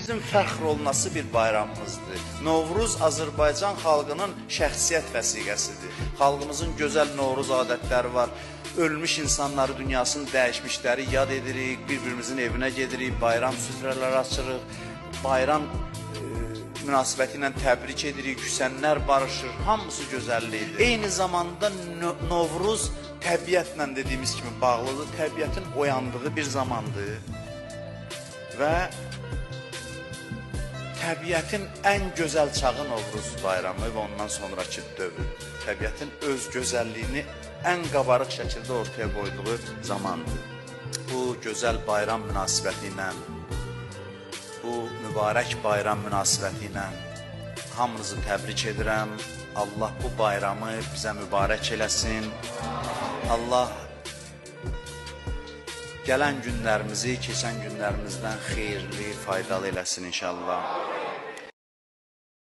Bizim fəxr olunası bir bayramımızdır. Novruz Azərbaycan xalqının şəxsiyyət vəsiqəsidir. Xalqımızın gözəl Novruz adətləri var. Ölmüş insanları, dünyasını dəyişmişləri yad edirik, bir-birimizin evinə gedirik, bayram süfrələri açırıq, bayram münasibəti ilə təbrik edirik, küsənlər barışır, hamısı gözəllikdir. Eyni zamanda Novruz təbiətlə dediyimiz kimi bağlıdır, təbiətin oyandığı bir zamandır və təbiətin ən gözəl çağı Novruz bayramı və ondan sonraki dövr. Təbiətin öz gözəlliyini ən qabarıq şəkildə ortaya qoyduğu zamandır. Bu gözəl bayram münasibəti ilə, bu mübarək bayram münasibəti ilə hamınızı təbrik edirəm. Allah bu bayramı bizə mübarək eləsin. Allah gələn günlərimizi keçən günlərimizdən xeyirli, faydalı eləsin inşallah.